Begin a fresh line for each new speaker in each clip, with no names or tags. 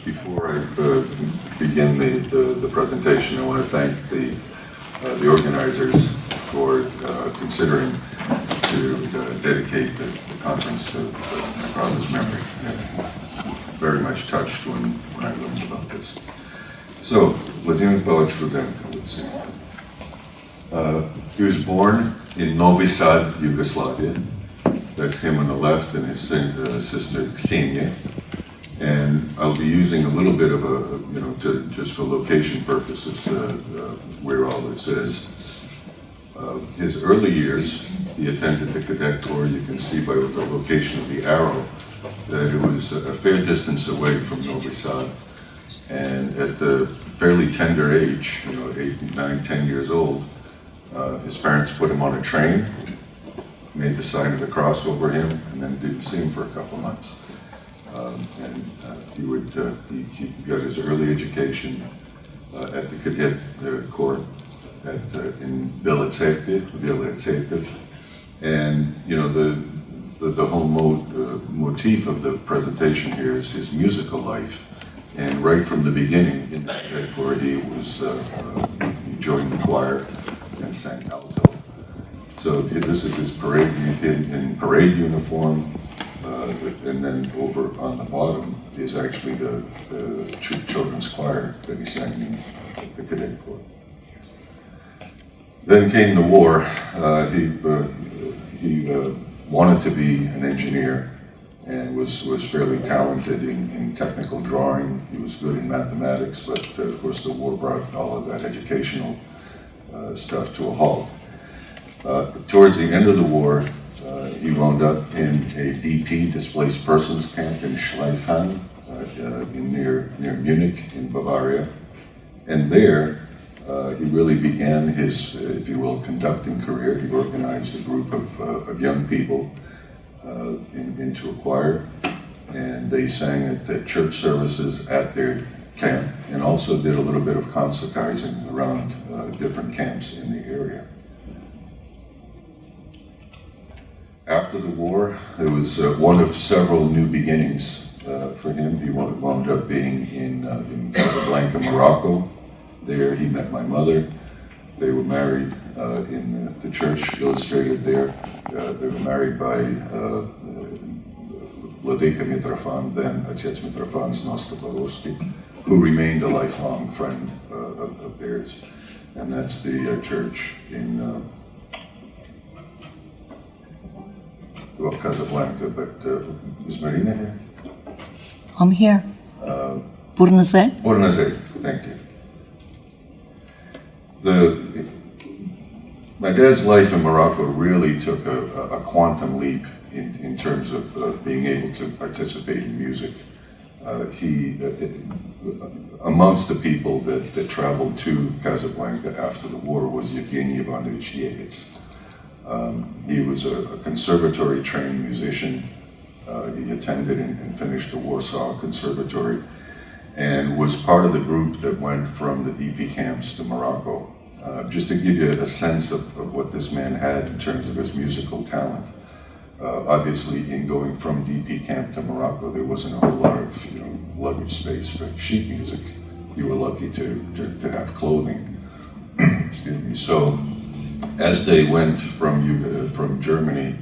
Before I begin the presentation, I want to thank the organizers for considering to dedicate the conference to my father's memory. I'm very much touched when I learned about this. So, Vladimir Roudenko, let's see. He was born in Novi Sad, Yugoslavia. That's him on the left, and his sister Ksenia. And I'll be using a little bit of just for location purposes, where all this is. His early years, he attended the Cadet Corps. You can see by the location of the arrow that it was a fair distance away from Novi Sad. And at the fairly tender age, 8, 9, 10 years old, his parents put him on a train, made the sign of the cross over him, and then didn't see him for a couple months. He got his early education at the Cadet Corps in Bielefeld, and the whole motif of the presentation here is his musical life. And right from the beginning in the Cadet Corps, he joined the choir and sang alto. So this is his parade in parade uniform. And then over on the bottom is actually the children's choir that he sang in the Cadet Corps. Then came the war. He wanted to be an engineer and was fairly talented in technical drawing. He was good in mathematics, but of course the war brought all of that educational stuff to a halt. Towards the end of the war, he wound up in a DP, displaced persons camp in Schleißheim, near Munich in Bavaria. And there, he really began his, if you will, conducting career. He organized a group of young people into a choir, and they sang at the church services at their camp, and also did a little bit of concertizing around different camps in the area. After the war, it was one of several new beginnings for him. He wound up being in Casablanca, Morocco. There he met my mother. They were married in the church illustrated there. They were married by Vladimir Mitrofan, then Отец Mitrofan z Nostoborovsky, who remained a lifelong friend of theirs. And that's the church in Casablanca, but is Marina here?
I'm here. Bournazel?
Bournazel, thank you. My dad's life in Morocco really took a quantum leap in terms of being able to participate in music. Amongst the people that traveled to Casablanca after the war was Evgeny Ivanovich Yevits. He was a conservatory-trained musician. He attended and finished the Warsaw Conservatory and was part of the group that went from the DP camps to Morocco. Just to give you a sense of what this man had in terms of his musical talent. Obviously, in going from DP camp to Morocco, there wasn't a whole lot of luggage space for sheet music. You were lucky to have clothing. Excuse me. So, as they went from Germany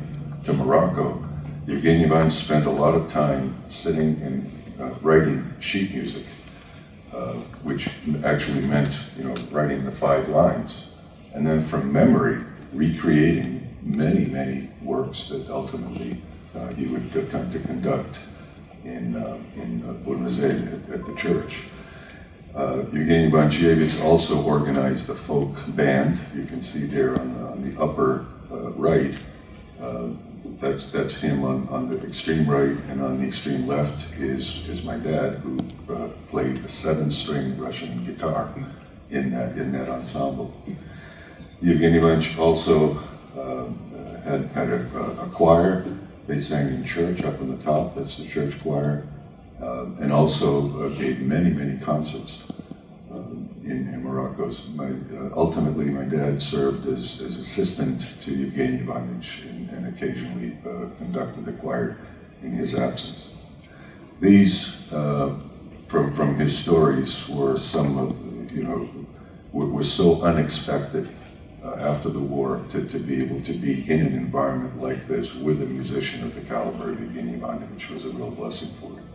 to Morocco, Evgeny Ivanovich spent a lot of time sitting and writing sheet music, which actually meant writing the 5 lines, and then from memory recreating many works that ultimately he would come to conduct in Bournazel at the church. Evgeny Ivanovich also organized a folk band. You can see there on the upper right. That's him on the extreme right, and on the extreme left is my dad, who played a 7-string Russian guitar in that ensemble. Evgeny Ivanovich also had a choir. They sang in church up on the top. That's the church choir. And also gave many concerts in Morocco. Ultimately, my dad served as assistant to Evgeny Ivanovich and occasionally conducted the choir in his absence. These, from from his stories were some of, were so unexpected after the war to be able to be in an environment like this with a musician of the caliber of Evgeny Ivanovich was a real blessing for him.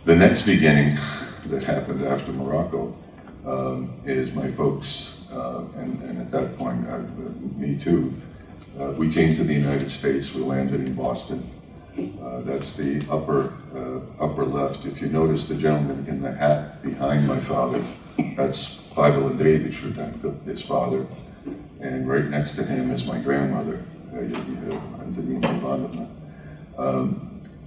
The next beginning that happened after Morocco is my folks, and at that point, me too, we came to the United States. We landed in Boston. That's the upper left. If you notice the gentleman in the hat behind my father, that's Pavel Andreevich Roudenko, his father, and right next to him is my grandmother, Antonina Ivanovna.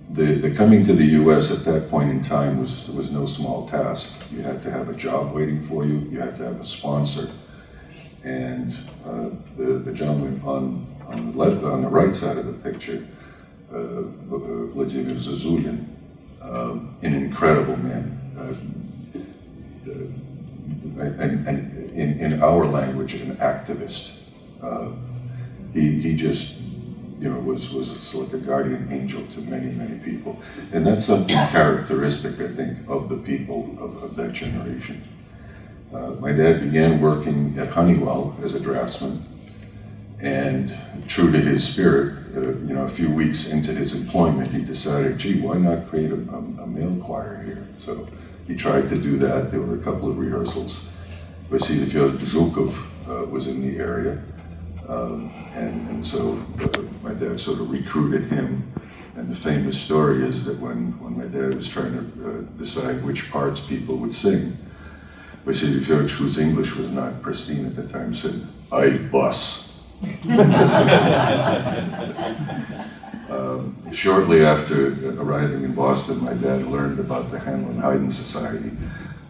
The coming to the U.S. at that point in time was no small task. You had to have a job waiting for you. You had to have a sponsor, and the gentleman on the right side of the picture, Vladimir Zazulin, an incredible man. And in our language, an activist. He just, was like a guardian angel to many, many people. And that's something characteristic, I think, of the people of that generation. My dad began working at Honeywell as a draftsman, and true to his spirit, a few weeks into his employment, he decided, gee, why not create a male choir here? So he tried to do that. There were a couple of rehearsals. Vasily Fyodorov was in the area, and so my dad sort of recruited him. And the famous story is that when my dad was trying to decide which parts people would sing, Vasily Fyodorovich, whose English was not pristine at the time, said, "I bus." Shortly after arriving in Boston, my dad learned about the Handel-Haydn Society.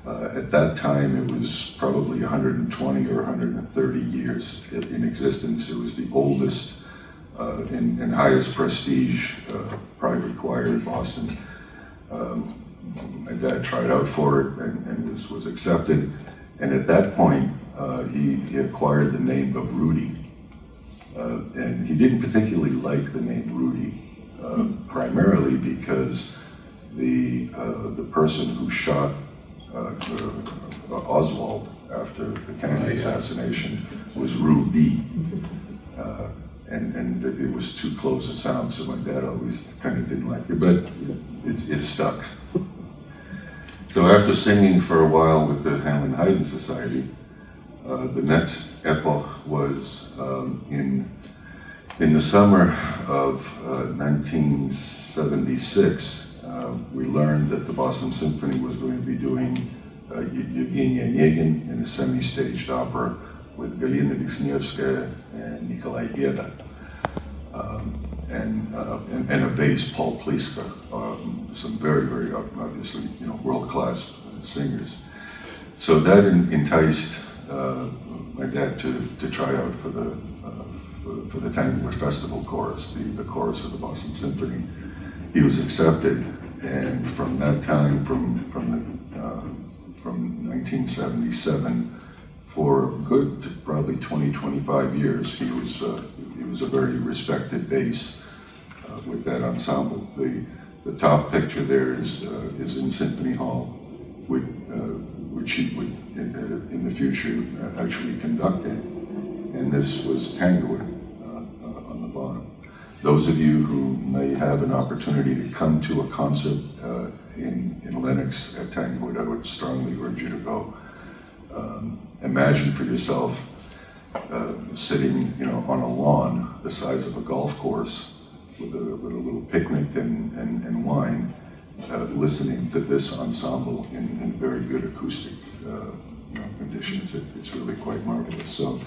At that time, it was probably 120 or 130 years in existence. It was the oldest and highest prestige private choir in Boston. My dad tried out for it and was accepted. And at that point, he acquired the name of Rudy. And he didn't particularly like the name Rudy, primarily because the person who shot Oswald after the Kennedy assassination was Ruby, and it was too close a sound, so my dad always kind of didn't like it, but it stuck. So after singing for a while with the Handel-Haydn Society, the next epoch was in the summer of 1976. We learned that the Boston Symphony was going to be doing Yevgeny Onegin in a semi-staged opera with Galina Vishnevskaya and Nikolai Geda, and a bass, Paul Pliska, some very, very obviously world-class singers. So that enticed my dad to try out for the Tanglewood Festival chorus, the chorus of the Boston Symphony. He was accepted, and from that time, from 1977, for good probably 20-25 years, he was a very respected bass with that ensemble. The top picture there is in Symphony Hall, which he would in the future actually conducted, and this was Tanglewood on the bottom. Those of you who may have an opportunity to come to a concert in Lenox at Tanglewood, I would strongly urge you to go. Imagine for yourself sitting, on a lawn the size of a golf course with a little picnic and wine, listening to this ensemble in very good acoustic conditions. It's really quite marvelous. So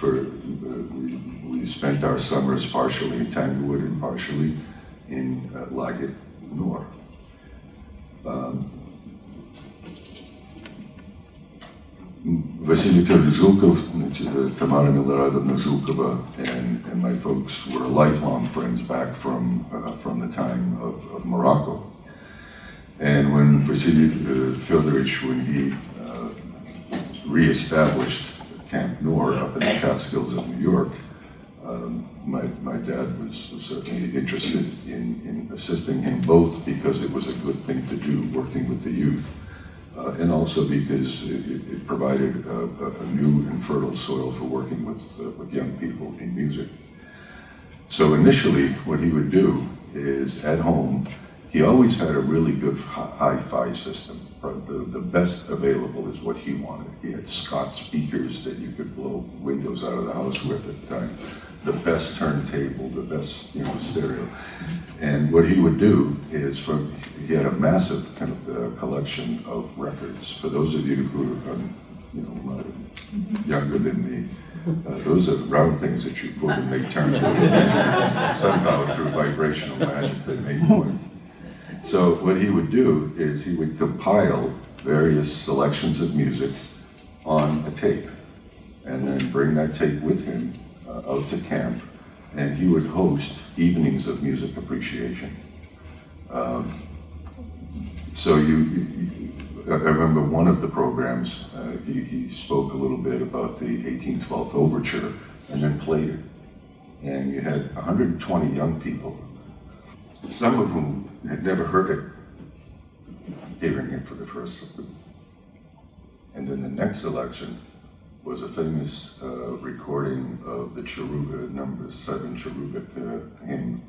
we spent our summers partially in Tanglewood and partially in Laget Nor. Vasily Fyodorov, Tamara Miloradovna Zhukova, and my folks were lifelong friends back from the time of Morocco. And when Vasily Fyodorovich, when he reestablished Camp Nor up in the Catskills of New York, My dad was certainly interested in assisting him, both because it was a good thing to do working with the youth, and also because it provided a new and fertile soil for working with young people in music. So initially, what he would do is at home, he always had a really good hi-fi system. The best available is what he wanted. He had Scott speakers that you could blow windows out of the house with at the time. The best turntable, the best stereo. And what he would do is, he had a massive kind of collection of records. For those of you who are younger than me, those are round things that you put and they turn somehow through vibrational magic they make noise. So what he would do is he would compile various selections of music on a tape and then bring that tape with him out to camp, and he would host evenings of music appreciation. So I remember one of the programs, he spoke a little bit about the 1812th Overture and then played it. And you had 120 young people, some of whom had never heard it, hearing it for the first time. And then the next selection was a famous recording of the Cherubic, number 7 Cherubic hymn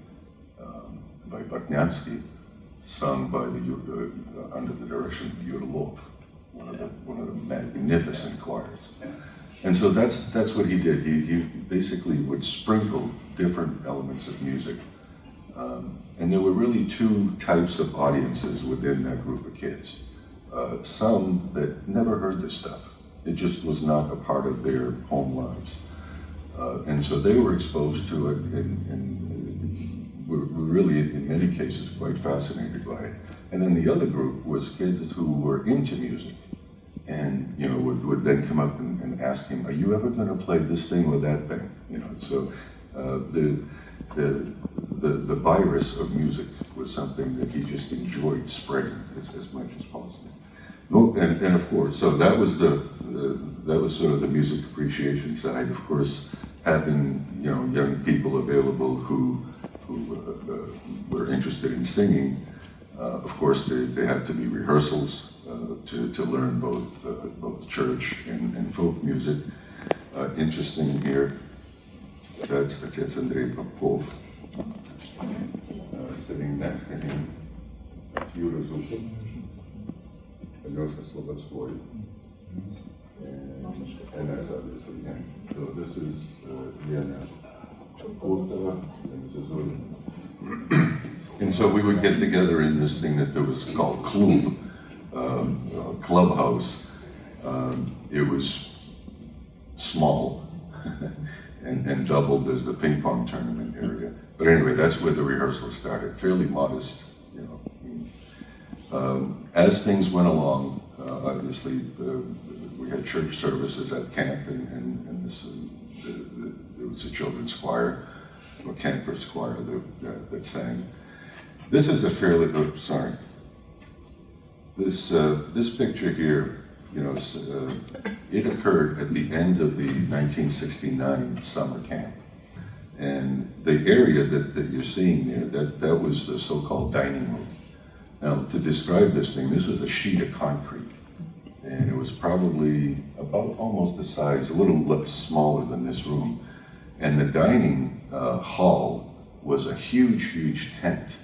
by Bartniansky, sung by under the direction of Yurlov, one of the magnificent choirs. And so that's what he did. He basically would sprinkle different elements of music. And there were really two types of audiences within that group of kids. Some that never heard this stuff. It just was not a part of their home lives. And so they were exposed to it and were really, in many cases, quite fascinated by it. And then the other group was kids who were into music and would then come up and ask him, "Are you ever going to play this thing or that thing?" So the virus of music was something that he just enjoyed spreading as much as possible. And of course, so that was sort of the music appreciation side. Of course, having young people available who were interested in singing. Of course, there had to be rehearsals to learn both church and folk music. Interesting here. That's Andrei Popov. Sitting next to him, Yura Zupin, Alyosha Slobodskoy, and that's obviously him. So this is Lena Kurtova, and this is Roudenko. And so we would get together in this thing that was called Klub, clubhouse. It was small and doubled as the ping pong tournament area. But anyway, that's where the rehearsals started, fairly modest. As things went along, obviously we had church services at camp, and there was a children's choir, a campers choir that sang. This is a fairly, this picture here, it occurred at the end of the 1969 summer camp. And the area that you're seeing there, that was the so-called dining room. Now, to describe this thing, this was a sheet of concrete. And it was probably about almost the size, a little smaller than this room. And the dining hall was a huge, huge tent.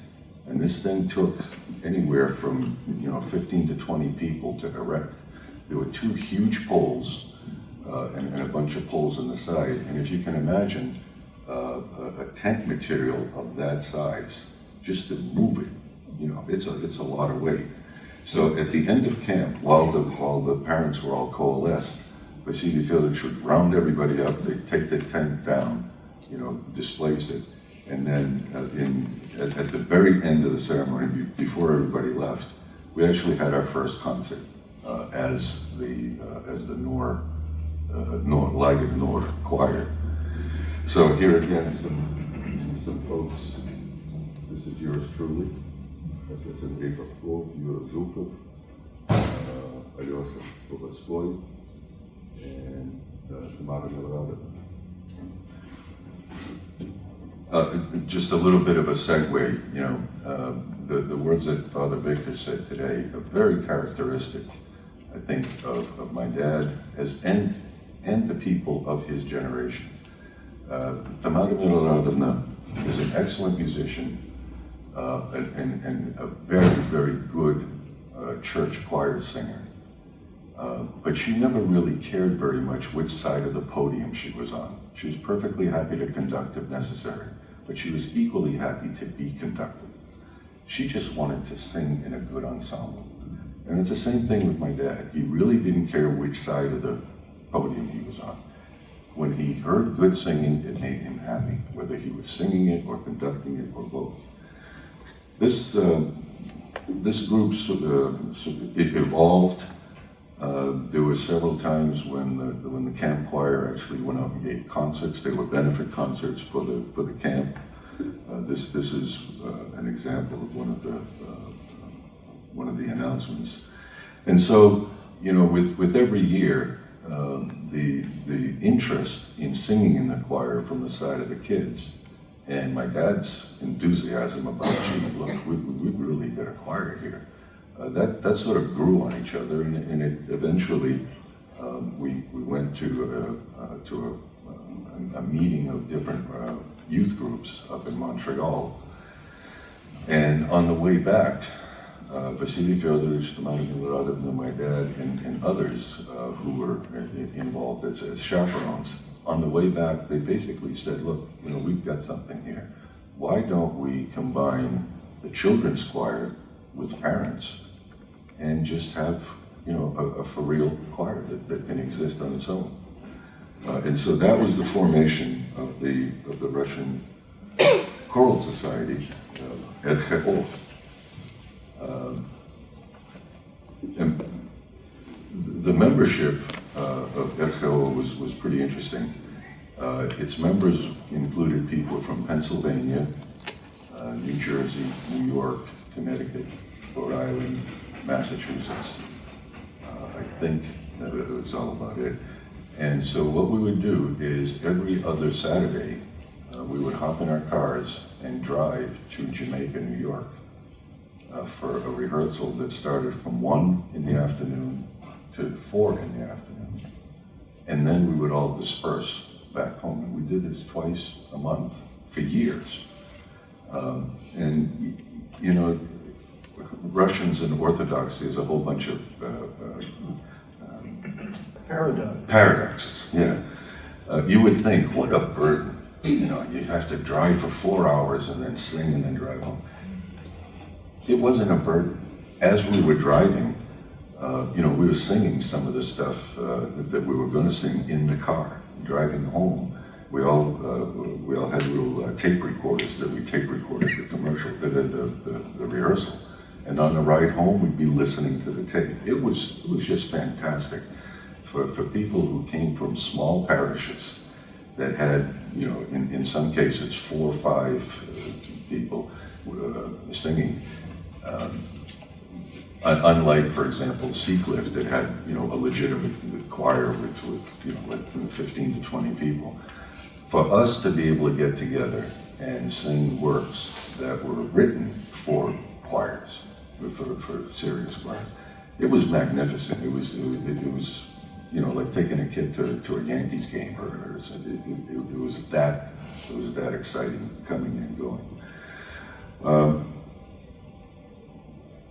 And this thing took anywhere from 15 to 20 people to erect. There were 2 huge poles and a bunch of poles on the side. And if you can imagine a tent material of that size, just to move it, it's a lot of weight. So at the end of camp, while the parents were all coalesced, Vasily Fyodorich would round everybody up. They'd take the tent down, displace it, and then at the very end of the ceremony, before everybody left, we actually had our first concert as the Nor Lagged Nor choir. So here again, some folks. This is yours truly. That's Andrei Popov, Yura Zupov, Alyosha Slobodskoy, and Tamara Milorada. Just a little bit of a segue, you know, the words that Father Victor said today are very characteristic, I think, of my dad and the people of his generation. Vladimir is an excellent musician and a very, very good church choir singer. But she never really cared very much which side of the podium she was on. She was perfectly happy to conduct if necessary, but she was equally happy to be conducted. She just wanted to sing in a good ensemble. And it's the same thing with my dad. He really didn't care which side of the podium he was on. When he heard good singing, it made him happy, whether he was singing it or conducting it or both. This group, it evolved. There were several times when the camp choir actually went out and gave concerts. They were benefit concerts for the camp. This is an example of one of the announcements. And so, you know, with every year, the interest in singing in the choir from the side of the kids, and my dad's enthusiasm about, gee, look, we really got a choir here. That sort of grew on each other, and it eventually we went to a meeting of different youth groups up in Montreal, and on the way back, Vasily Fyodorovich, Tanglewood, my dad, and others who were involved as chaperones, on the way back, they basically said, look, you know, we've got something here. Why don't we combine the children's choir with parents and just have, you know, a for real choir that can exist on its own? And so that was the formation of the Russian Choral Society, RKO. And the membership of RKO was pretty interesting. Its members included people from Pennsylvania, New Jersey, New York, Connecticut, Rhode Island, Massachusetts. I think that was all about it. And so what we would do is every other Saturday, we would hop in our cars and drive to Jamaica, New York, for a rehearsal that started from 1 in the afternoon to 4 in the afternoon. And then we would all disperse back home. And we did this twice a month for years. And, you know, Russians and Orthodoxy is a whole bunch of paradoxes, yeah. You would think, what a burden. You know, you have to drive for 4 hours and then sing and then drive home. It wasn't a burden. As we were driving, you know, we were singing some of the stuff that we were going to sing in the car. Driving home, we all had little tape recorders that we tape recorded the commercial, the rehearsal. And on the ride home, we'd be listening to the tape. It was just fantastic for people who came from small parishes that had, you know, in some cases 4 or 5 people singing. Unlike, for example, Seacliff that had, you know, a legitimate choir with you know, like 15 to 20 people. For us to be able to get together and sing works that were written for choirs, for serious choirs, it was magnificent. It was, you know, like taking a kid to a Yankees game, or it was that exciting coming and going.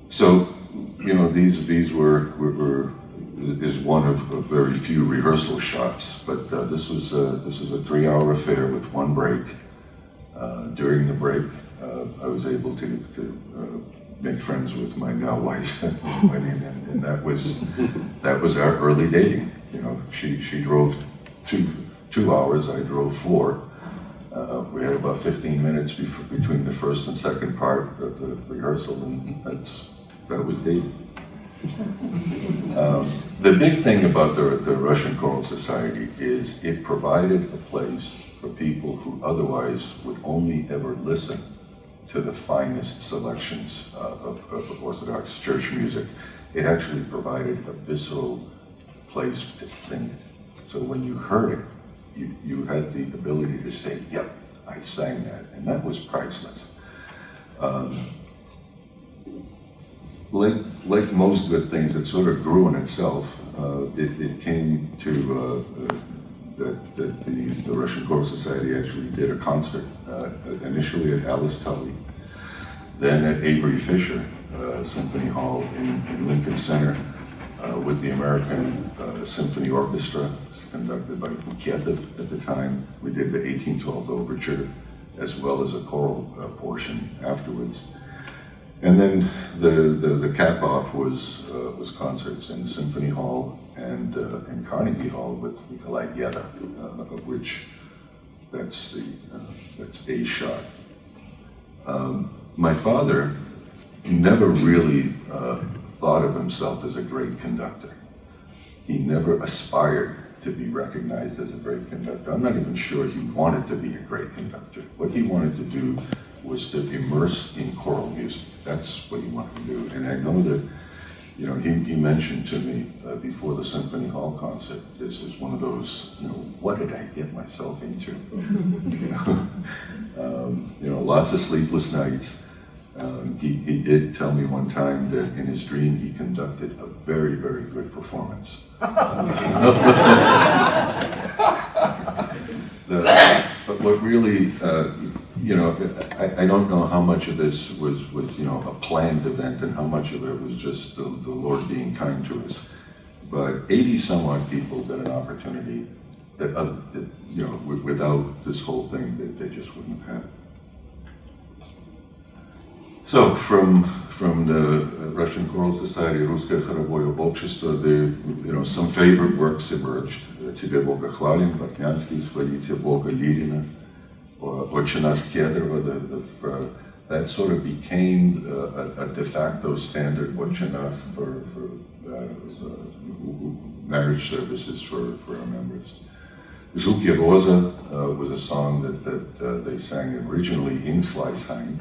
So, you know, these is one of very few rehearsal shots, but this was a 3-hour affair with 1 break. During the break, I was able to make friends with my now wife, and that was our early dating. You know, she drove 2 hours, I drove 4. We had about 15 minutes between the first and second part of the rehearsal, and that was dating. The big thing about the Russian Choral Society is it provided a place for people who otherwise would only ever listen to the finest selections of Orthodox church music. It actually provided a visceral place to sing it. So when you heard it, you had the ability to say, yep, I sang that, and that was priceless. Like most good things, it sort of grew in itself. It came to that the Russian Choral Society actually did a concert, initially at Alice Tully, then at Avery Fisher Symphony Hall in Lincoln Center with the American Symphony Orchestra, conducted by Buketov at the time. We did the 1812 Overture, as well as a choral portion afterwards. And then the cap off was concerts in the Symphony Hall and Carnegie Hall with Nikolai Geda, of which that's a shot. My father never really thought of himself as a great conductor. He never aspired to be recognized as a great conductor. I'm not even sure he wanted to be a great conductor. What he wanted to do was to immerse in choral music. That's what he wanted to do. And I know that, you know, he mentioned to me before the Symphony Hall concert, this is one of those, you know, what did I get myself into? You know, lots of sleepless nights. He did tell me one time that in his dream he conducted a very, very good performance. But what really, you know, I don't know how much of this was you know, a planned event and how much of it was just the Lord being kind to us. But 80 some odd people got an opportunity that you know, without this whole thing, that they just wouldn't have had. So from the Russian Choral Society, Русское хоровое общество, you know, some favorite works emerged. Тебе Бога хвалим, Бортнянский, Схвалите Бога Лирина, Отче наш Кедрова. That sort of became a de facto standard Otche nаш for marriage services for our members. Žuki Rosa was a song that they sang originally in Schleißheim.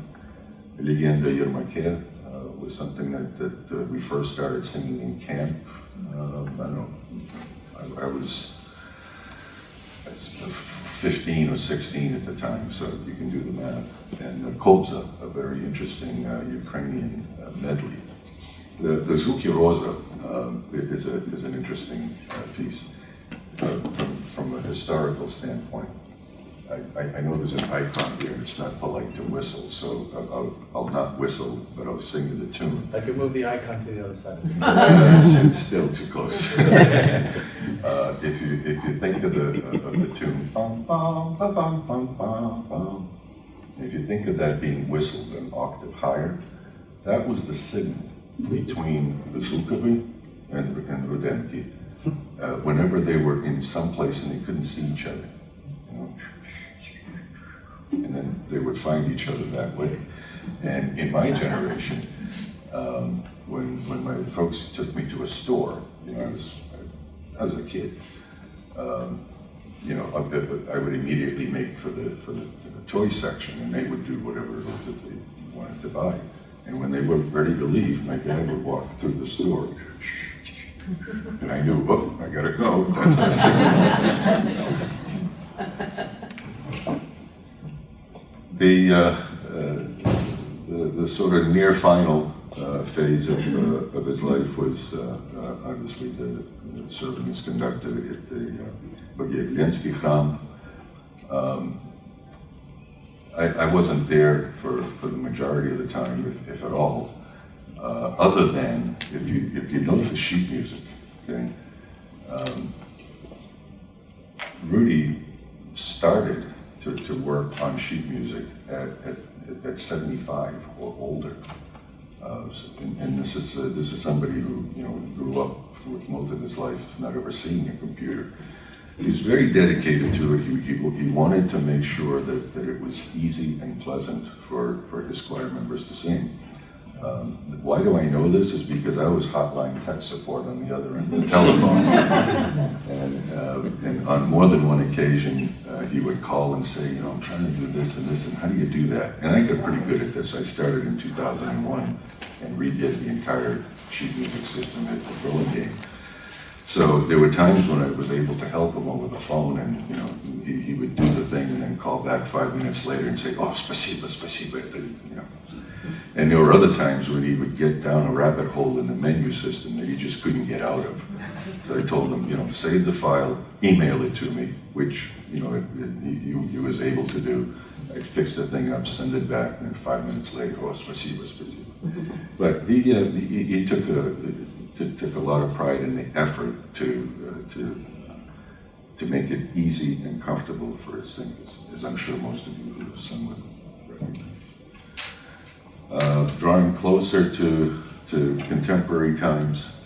Legenda Yermake was something that we first started singing in camp. I don't know, I was 15 or 16 at the time, so you can do the math. And Kodza, a very interesting Ukrainian medley. The Zhuki Rosa is an interesting piece from a historical standpoint. I know there's an icon here, and it's not polite to whistle, so I'll not whistle, but I'll sing you the tune.
I could move the icon to the other side.
It's still too close. If you think of the tune, bum, bum, bum, bum, bum, bum, bum. If you think of that being whistled an octave higher, that was the signal between the Zhukovi and Roudenko. Whenever they were in some place and they couldn't see each other, you know, and then they would find each other that way. And in my generation, when my folks took me to a store, you know, I was a kid. You know, I would immediately make for the toy section, and they would do whatever it was that they wanted to buy. And when they were ready to leave, my dad would walk through the store, and I knew, oh, I gotta go. That's our signal. The sort of near final phase of his life was obviously the serving as conductor at the Bogoslovensky Khram. I wasn't there for the majority of the time, if at all, other than if you know the sheet music, okay. Rudy started to work on sheet music at 75 or older, and this is somebody who, you know, grew up with most of his life not ever seeing a computer. He was very dedicated to it. He wanted to make sure that it was easy and pleasant for his choir members to sing. Why do I know this? Is because I was hotline tech support on the other end of the telephone. And on more than one occasion, he would call and say, you know, I'm trying to do this and this, and how do you do that? And I got pretty good at this. I started in 2001 and redid the entire sheet music system at the Burlingame. So there were times when I was able to help him over the phone, and he would do the thing and then call back 5 minutes later and say, "Oh, spasiba, spasiba," And there were other times when he would get down a rabbit hole in the menu system that he just couldn't get out of. So I told him, save the file, email it to me, which he was able to do. I'd fix the thing up, send it back, and then 5 minutes later, "Oh, spasiba, spasiba." But he took a lot of pride in the effort to make it easy and comfortable for his singers, as I'm sure most of you who have sung with him recognize. Drawing closer to contemporary times,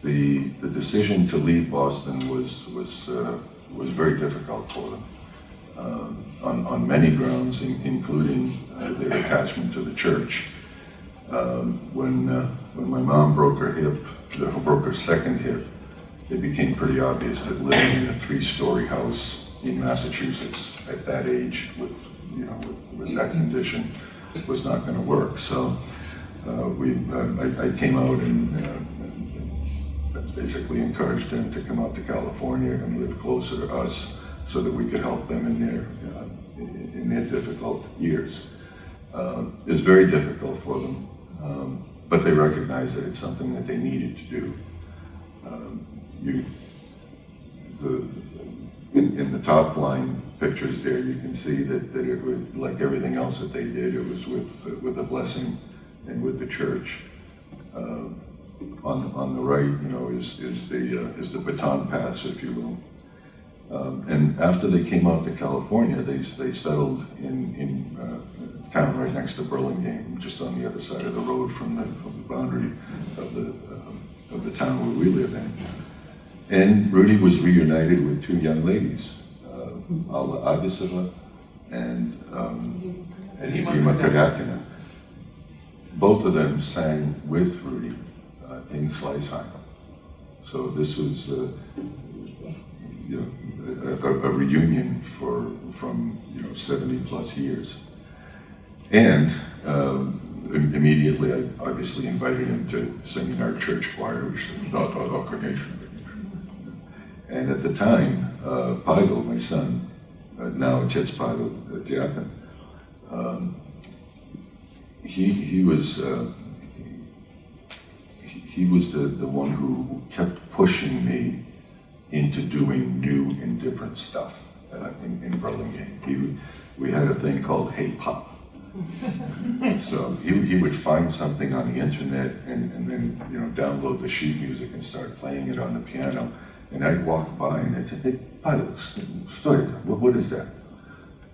the decision to leave Boston was very difficult for them on many grounds, including their attachment to the church. When my mom broke her second hip, it became pretty obvious that living in a 3-story house in Massachusetts at that age with that condition was not going to work. So I came out and basically encouraged them to come out to California and live closer to us so that we could help them in their difficult years. It was very difficult for them, but they recognized that it's something that they needed to do. In the top line pictures there, you can see that it was like everything else that they did. It was with a blessing and with the church. On the right, is the baton pass, if you will. And after they came out to California, they settled in a town right next to Burlingame, just on the other side of the road from the boundary of the town where we live in. And Rudy was reunited with 2 young ladies, Alla Agisova and Ima Kagakina. Both of them sang with Rudy in Sleisheim. So this was a reunion from 70 plus years. And immediately I obviously invited him to sing in our church choir, which was not our congregation. And at the time, Pavel, my son, now it's Pavel Diakon, he was the one who kept pushing me into doing new and different stuff in Burlingame. We had a thing called Hey Pop. So he would find something on the internet and then download the sheet music and start playing it on the piano. And I'd walk by and I'd say, "Hey, Pavel, what is that?"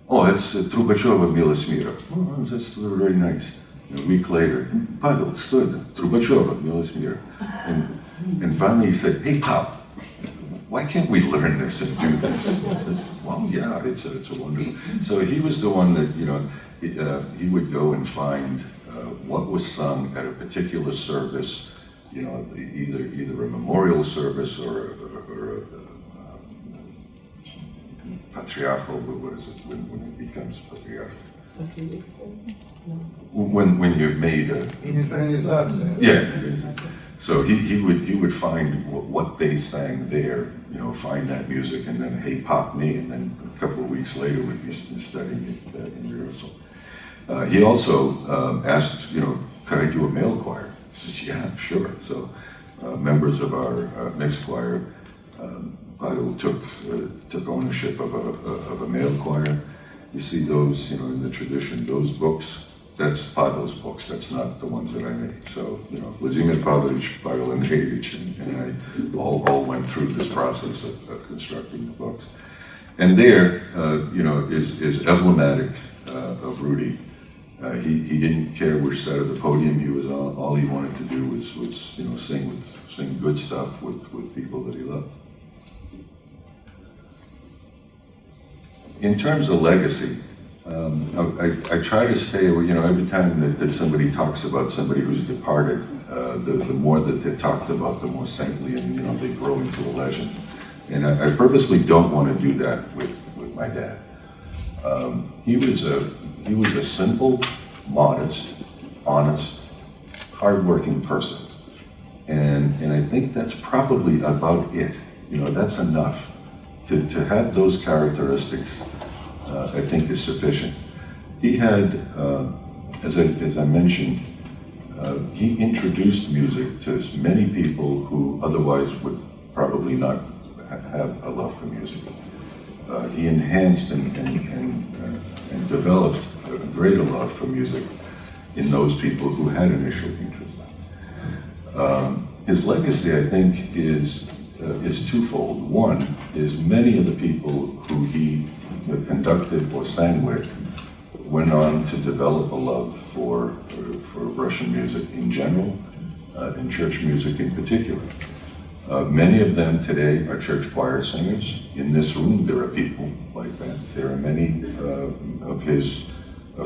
"Oh, that's Trubacheva Milosmira." "Oh, that's very nice." And a week later, "Pavel, Trubacheva Milosmira." And finally he said, "Hey, Pop, why can't we learn this and do this?" I says, "Well, yeah, it's a wonderful." So he was the one that, he would go and find what was sung at a particular service, either a memorial service or a patriarchal, what is it, when it becomes patriarchal? When you've made a... Yeah. So he would find what they sang there, find that music, and then, "Hey, pop me," and then a couple of weeks later we'd be studying it in rehearsal. He also asked, "Could I do a male choir?" I says, "Yeah, sure." So members of our mixed choir, Pavel took ownership of a male choir. You see those, in the tradition, those books. That's Pavel's books. That's not the ones that I made. So, Vladimir Pavlovich, Pavel Andreevich, and I all went through this process of constructing the books. And there, is emblematic of Rudy. He didn't care which side of the podium he was on. All he wanted to do was sing good stuff with people that he loved. In terms of legacy, I try to stay, every time that somebody talks about somebody who's departed, the more that they're talked about, the more saintly and they grow into a legend. And I purposely don't want to do that with my dad. He was a simple, modest, honest, hardworking person. And I think that's probably about it. You know, that's enough. To have those characteristics, I think is sufficient. He had, as I mentioned, he introduced music to many people who otherwise would probably not have a love for music. He enhanced and developed a greater love for music in those people who had initial interest. His legacy, I think, is twofold. One is many of the people who he conducted or sang with went on to develop a love for Russian music in general, and church music in particular. Many of them today are church choir singers. In this room, there are people like that. There are many of his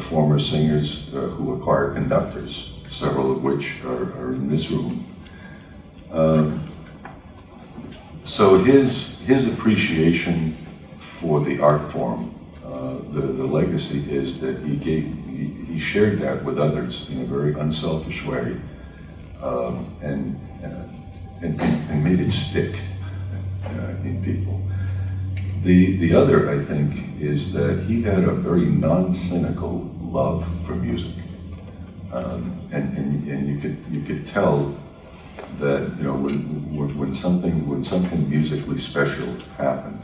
former singers who are choir conductors, several of which are in this room. So his appreciation for the art form, the legacy is that he shared that with others in a very unselfish way, and made it stick in people. The other, I think, is that he had a very non-cynical love for music, and you could tell that, you know, when something musically special happened,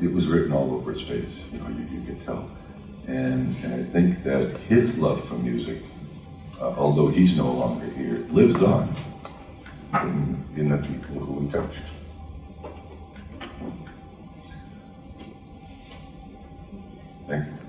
it was written all over his face. You know, you could tell, and I think that his love for music, although he's no longer here, lives on in the people who he touched. Thank you.